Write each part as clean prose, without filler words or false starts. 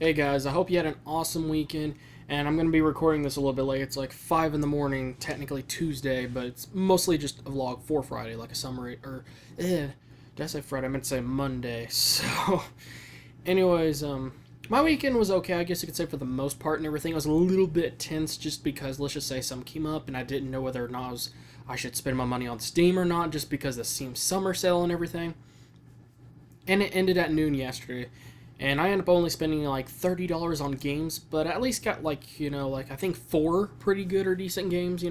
Hey guys, I hope you had an awesome weekend, and I'm going to be recording this a little bit late. It's like 5 in the morning, technically Tuesday, but it's mostly just a vlog for Friday, like a summary, or, did I say Friday? I meant to say Monday. So, anyways, my weekend was okay, I guess you could say for the most part and everything. It was a little bit tense just because, let's just say, something came up, and I didn't know whether or not I should spend my money on Steam or not, just because the Steam summer sale and everything. And it ended at noon yesterday. And I ended up only spending like $30 on games, but I at least got like I think four pretty good or decent games,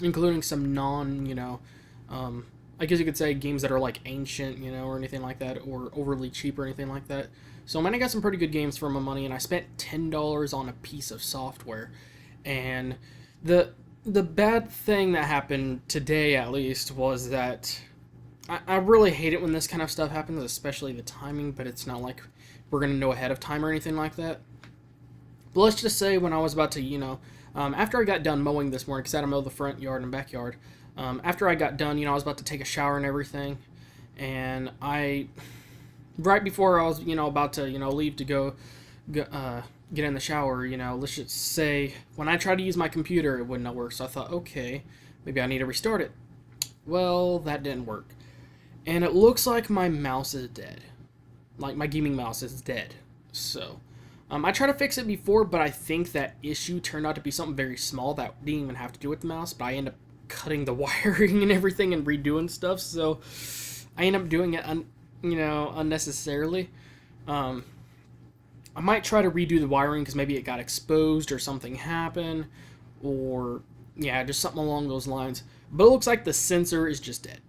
including some I guess you could say games that are like ancient, or anything like that, or overly cheap or anything like that. So I got some pretty good games for my money, and I spent $10 on a piece of software. And the bad thing that happened today, at least, was that I really hate it when this kind of stuff happens, especially the timing, but it's not like we're going to know ahead of time or anything like that. But let's just say when I was about to, after I got done mowing this morning, because I had to mow the front yard and backyard, after I got done, I was about to take a shower and everything, and right before I was, about to, leave to get in the shower, let's just say when I tried to use my computer, it would not work, so I thought, okay, maybe I need to restart it. Well, that didn't work. And it looks like my mouse is dead. Like my gaming mouse is dead. So, I tried to fix it before, but I think that issue turned out to be something very small that didn't even have to do with the mouse. But I ended up cutting the wiring and everything and redoing stuff. So, I ended up doing it, unnecessarily. I might try to redo the wiring because maybe it got exposed or something happened, or yeah, just something along those lines. But it looks like the sensor is just dead.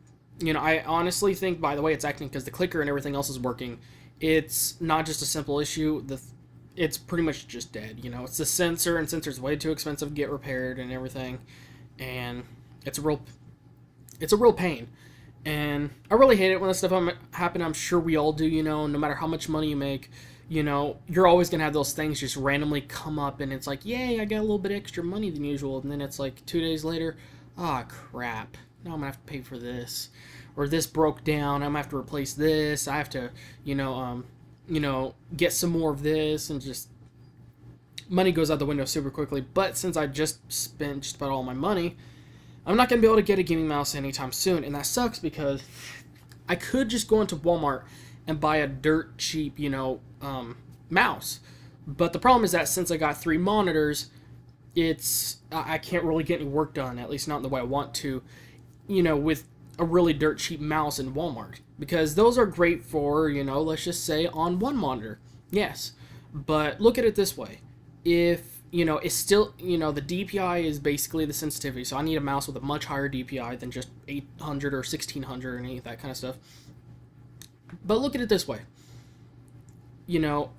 I honestly think, by the way it's acting, because the clicker and everything else is working, it's not just a simple issue. It's pretty much just dead. It's the sensor, and sensor's way too expensive to get repaired and everything, and it's a real pain. And I really hate it when this stuff happen. I'm sure we all do. No matter how much money you make, you're always gonna have those things just randomly come up, and it's like, yay, I got a little bit extra money than usual, and then it's like 2 days later, ah, crap. Now I'm gonna have to pay for this, or this broke down. I'm gonna have to replace this. I have to, get some more of this, and just money goes out the window super quickly. But since I just spent just about all my money, I'm not gonna be able to get a gaming mouse anytime soon, and that sucks because I could just go into Walmart and buy a dirt cheap, mouse. But the problem is that since I got 3 monitors, I can't really get any work done, at least not in the way I want to, with a really dirt cheap mouse in Walmart. Because those are great for, let's just say on one monitor. Yes. But look at it this way. If, it's still, the DPI is basically the sensitivity. So I need a mouse with a much higher DPI than just 800 or 1600 and any of that kind of stuff. But look at it this way.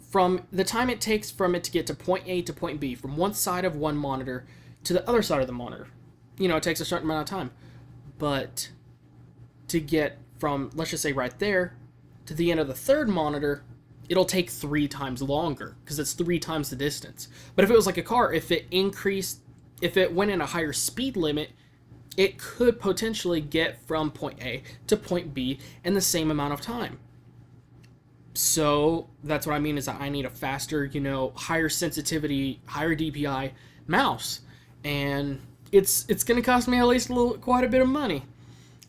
From the time it takes from it to get to point A to point B, from one side of one monitor to the other side of the monitor, it takes a certain amount of time. But to get from, let's just say right there, to the end of the third monitor, it'll take 3 times longer, because it's 3 times the distance. But if it was like a car, if it went in a higher speed limit, it could potentially get from point A to point B in the same amount of time. So that's what I mean, is that I need a faster, higher sensitivity, higher DPI mouse. And it's going to cost me at least quite a bit of money.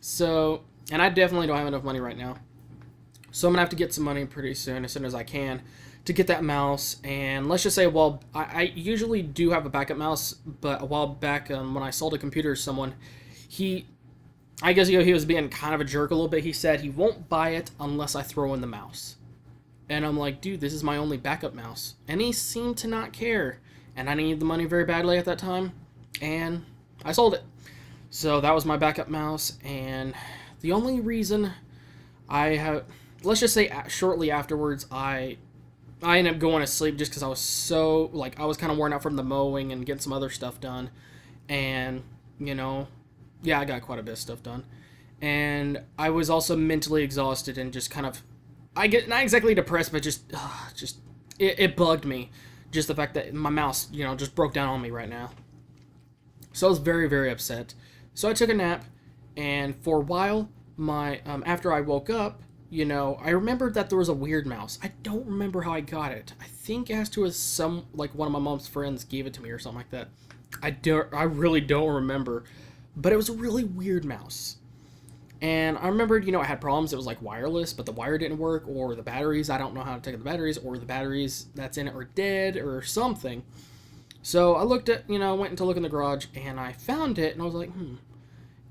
So, and I definitely don't have enough money right now. So I'm going to have to get some money pretty soon, as soon as I can, to get that mouse. And let's just say, well, I usually do have a backup mouse, but a while back, when I sold a computer to someone, I guess he was being kind of a jerk a little bit. He said he won't buy it unless I throw in the mouse. And I'm like, dude, this is my only backup mouse. And he seemed to not care. And I needed the money very badly at that time. And I sold it. So that was my backup mouse. And the only reason let's just say shortly afterwards, I ended up going to sleep just because I was so, I was kind of worn out from the mowing and getting some other stuff done. And, yeah, I got quite a bit of stuff done. And I was also mentally exhausted and just kind of, I get not exactly depressed, but it bugged me. Just the fact that my mouse, just broke down on me right now. So I was very, very upset. So I took a nap, and for a while, after I woke up, you know, I remembered that there was a weird mouse. I don't remember how I got it. I think it has to have like one of my mom's friends gave it to me or something like that. I really don't remember, but it was a really weird mouse. And I remembered, you know, it had problems. It was like wireless, but the wire didn't work, or the batteries, I don't know how to take the batteries, or the batteries that's in it are dead, or something. So I looked at, you know, went to look in the garage, and I found it, and I was like,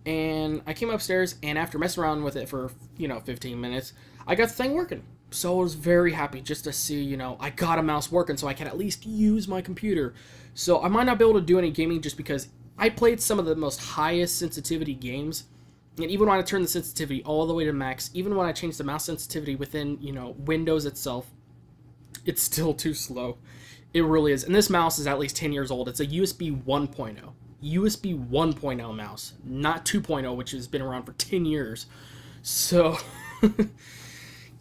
And I came upstairs, and after messing around with it for, you know, 15 minutes, I got the thing working. So I was very happy just to see, you know, I got a mouse working so I can at least use my computer. So I might not be able to do any gaming just because I played some of the most highest sensitivity games. And even when I turned the sensitivity all the way to max, even when I changed the mouse sensitivity within, you know, Windows itself, it's still too slow. It really is. And this mouse is at least 10 years old. It's a USB 1.0. USB 1.0 mouse, not 2.0, which has been around for 10 years. So,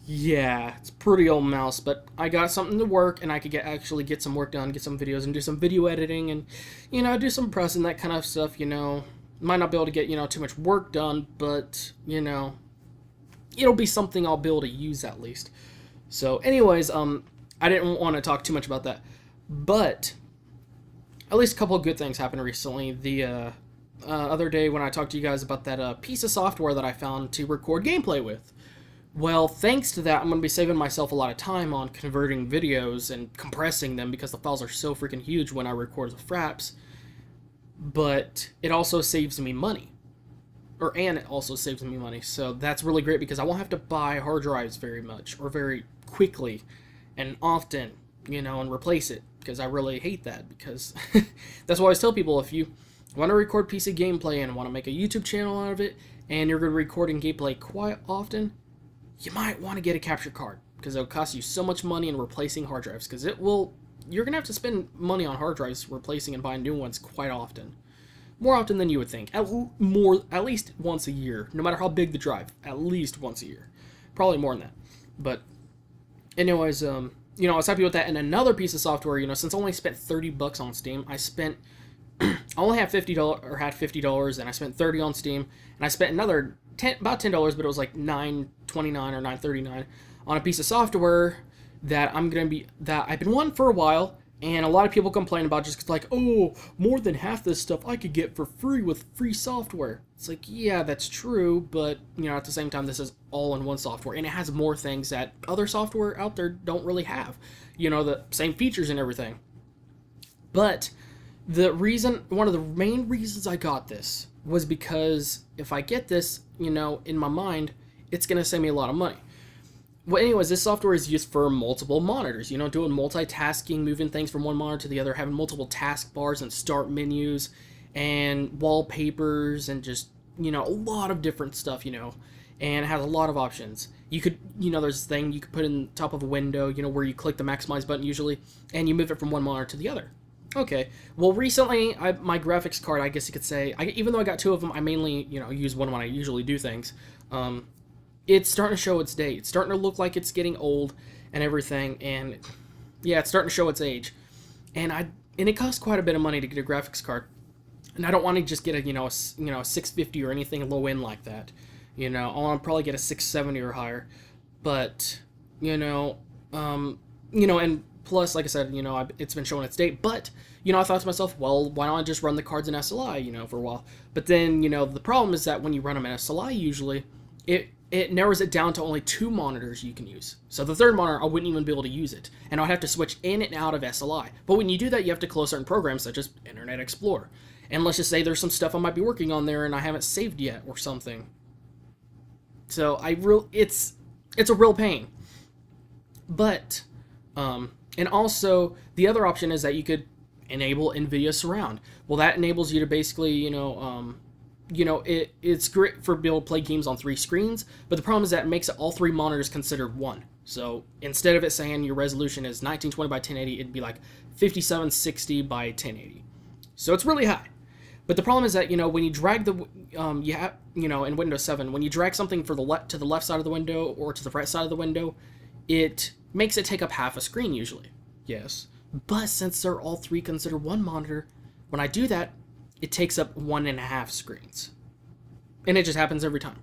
yeah, it's a pretty old mouse, but I got something to work, and I could actually get some work done, get some videos, and do some video editing, and, you know, do some pressing, that kind of stuff, you know. Might not be able to get, you know, too much work done, but, you know, it'll be something I'll be able to use at least. So, anyways, I didn't want to talk too much about that, but at least a couple of good things happened recently. The other day when I talked to you guys about that piece of software that I found to record gameplay with. Well, thanks to that, I'm going to be saving myself a lot of time on converting videos and compressing them because the files are so freaking huge when I record the Fraps. But it also saves me money. And it also saves me money. So that's really great because I won't have to buy hard drives very much or very quickly and often, you know, and replace it. Because I really hate that, because that's why I always tell people, if you want to record PC gameplay and want to make a YouTube channel out of it, and you're going to record gameplay quite often, you might want to get a capture card, because it'll cost you so much money in replacing hard drives, because you're going to have to spend money on hard drives replacing and buying new ones quite often. More often than you would think. At least once a year, no matter how big the drive, at least once a year. Probably more than that. But anyways, you know, I was happy with that. And another piece of software, you know, since I only spent $30 on Steam, I only had $50, and I spent $30 on Steam, and I spent another about $10, but it was like $9.29 or $9.39 on a piece of software that I've been wanting for a while, and a lot of people complain about just like, oh, more than half this stuff I could get for free with free software. It's like, yeah, that's true, but, you know, at the same time, this is all-in-one software, and it has more things that other software out there don't really have. You know, the same features and everything. But one of the main reasons I got this was because if I get this, you know, in my mind, it's going to save me a lot of money. Well, anyways, this software is used for multiple monitors, you know, doing multitasking, moving things from one monitor to the other, having multiple taskbars and start menus and wallpapers and just, you know, a lot of different stuff, you know, and it has a lot of options. You could, you know, there's this thing you could put in the top of a window, you know, where you click the maximize button usually, and you move it from one monitor to the other. Okay, well, recently, my graphics card, I guess you could say, even though I got two of them, I mainly, you know, use one when I usually do things. It's starting to show its date. It's starting to look like it's getting old and everything, and yeah, it's starting to show its age. And it costs quite a bit of money to get a graphics card, and I don't want to just get a 650 or anything low end like that. You know, I want to probably get a 670 or higher, but and plus, like I said, you know, it's been showing its date, but, you know, I thought to myself, well, why don't I just run the cards in SLI, you know, for a while? But then, you know, the problem is that when you run them in SLI, usually, it narrows it down to only 2 monitors you can use. So the third monitor, I wouldn't even be able to use it, and I'd have to switch in and out of SLI. But when you do that, you have to close certain programs, such as Internet Explorer. And let's just say there's some stuff I might be working on there and I haven't saved yet or something. So it's a real pain. But, and also, the other option is that you could enable NVIDIA Surround. Well, that enables you to basically, it's great for being able to play games on 3 screens, but the problem is that it makes all 3 monitors considered one. So instead of it saying your resolution is 1920 by 1080, it'd be like 5760 by 1080. So it's really high. But the problem is that, you know, when you drag in Windows 7, when you drag something to the left side of the window or to the right side of the window, it makes it take up half a screen usually. Yes. But since they're all 3 considered one monitor, when I do that, it takes up 1.5 screens. And it just happens every time.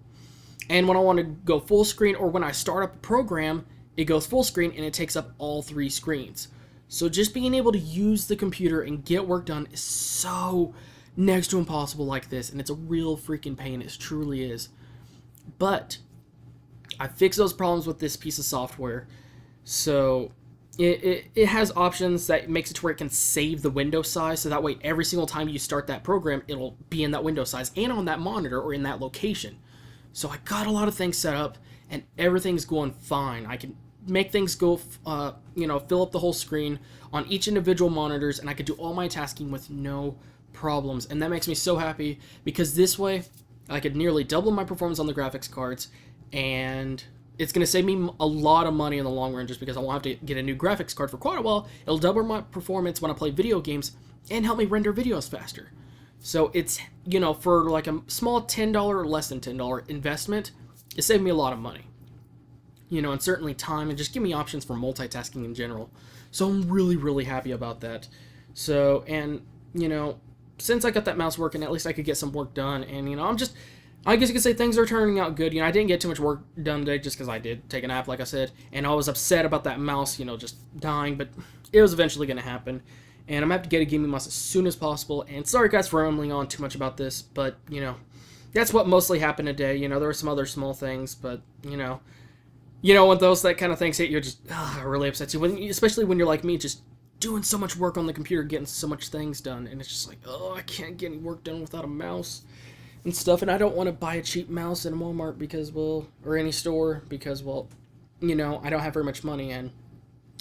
And when I want to go full screen, or when I start up a program, it goes full screen and it takes up all 3 screens. So just being able to use the computer and get work done is so next to impossible like this, and it's a real freaking pain. It truly is. But I fixed those problems with this piece of software. So it has options that makes it to where it can save the window size, so that way every single time you start that program, it'll be in that window size and on that monitor or in that location. So I got a lot of things set up, and everything's going fine. I can make things go, fill up the whole screen on each individual monitors, and I could do all my tasking with no problems. And that makes me so happy, because this way I could nearly double my performance on the graphics cards, and it's going to save me a lot of money in the long run, just because I won't have to get a new graphics card for quite a while. It'll double my performance when I play video games and help me render videos faster. So it's, for like a small $10 or less than $10 investment, it saved me a lot of money. And certainly time, and just give me options for multitasking in general. So I'm really, really happy about that. So, and, since I got that mouse working, at least I could get some work done. And, I guess you could say things are turning out good. I didn't get too much work done today just because I did take a nap, like I said. And I was upset about that mouse, just dying. But it was eventually going to happen. And I'm going to have to get a gaming mouse as soon as possible. And sorry, guys, for rambling on too much about this. But, that's what mostly happened today. There were some other small things. But, when those that kind of things hit you, it just really upsets you. Especially when you're like me, just doing so much work on the computer, getting so much things done. And it's just like, I can't get any work done without a mouse and stuff. And I don't want to buy a cheap mouse in Walmart or any store because, I don't have very much money. And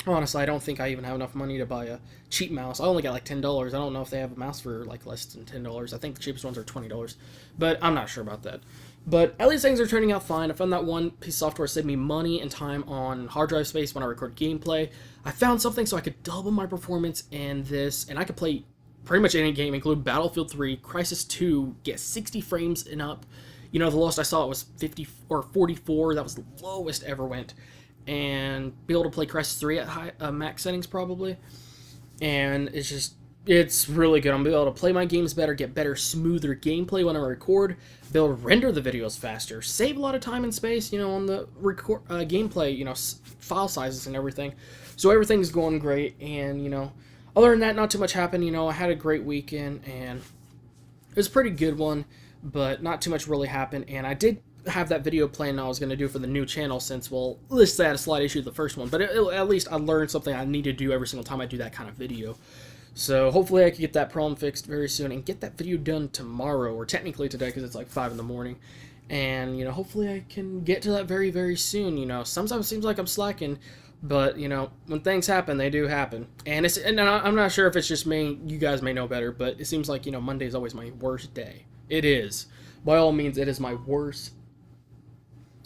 honestly, I don't think I even have enough money to buy a cheap mouse. I only got like $10. I don't know if they have a mouse for like less than $10. I think the cheapest ones are $20, but I'm not sure about that. But at least things are turning out fine. I found that one piece of software saved me money and time on hard drive space when I record gameplay. I found something so I could double my performance in this, and I could play pretty much any game, including Battlefield 3, Crysis 2, get 60 frames and up. The lowest I saw it was 50 or 44. That was the lowest ever went. And be able to play Crysis 3 at high max settings probably. And it's really good. I'm able to play my games better, get better, smoother gameplay when I record, be able to render the videos faster, save a lot of time and space, on the gameplay, file sizes and everything. So everything's going great, and, other than that, not too much happened. I had a great weekend, and it was a pretty good one, but not too much really happened. And I did have that video plan I was going to do for the new channel since, let's say I had a slight issue with the first one, but at least I learned something I need to do every single time I do that kind of video. So hopefully I can get that problem fixed very soon and get that video done tomorrow, or technically today because it's like 5 in the morning. And, hopefully I can get to that very, very soon. Sometimes it seems like I'm slacking, but, when things happen, they do happen. And I'm not sure if it's just me. You guys may know better, but it seems like, Monday is always my worst day. It is. By all means, it is my worst.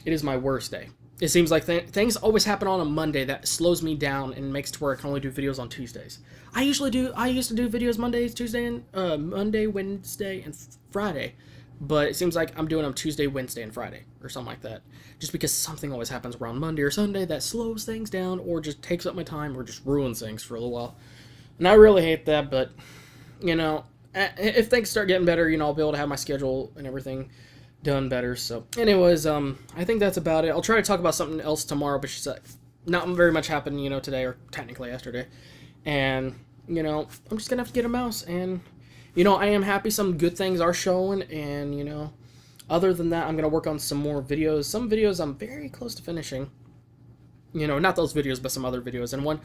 It is my worst day. It seems like things always happen on a Monday that slows me down and makes it to where I can only do videos on Tuesdays. I used to do videos Monday, Wednesday, and Friday, but it seems like I'm doing them Tuesday, Wednesday, and Friday, or something like that. Just because something always happens around Monday or Sunday that slows things down, or just takes up my time, or just ruins things for a little while. And I really hate that, but, if things start getting better, I'll be able to have my schedule and everything done better. So anyways, I think that's about it. I'll try to talk about something else tomorrow, but not very much happened, today, or technically yesterday. And, I'm just gonna have to get a mouse, and, I am happy some good things are showing, and, other than that, I'm gonna work on some more videos. Some videos I'm very close to finishing. Not those videos, but some other videos. And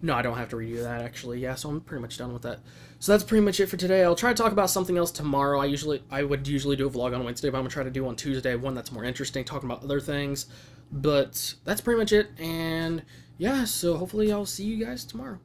no, I don't have to redo that, actually. Yeah, so I'm pretty much done with that. So that's pretty much it for today. I'll try to talk about something else tomorrow. I would usually do a vlog on Wednesday, but I'm going to try to do on Tuesday, one that's more interesting, talking about other things. But that's pretty much it. And yeah, so hopefully I'll see you guys tomorrow.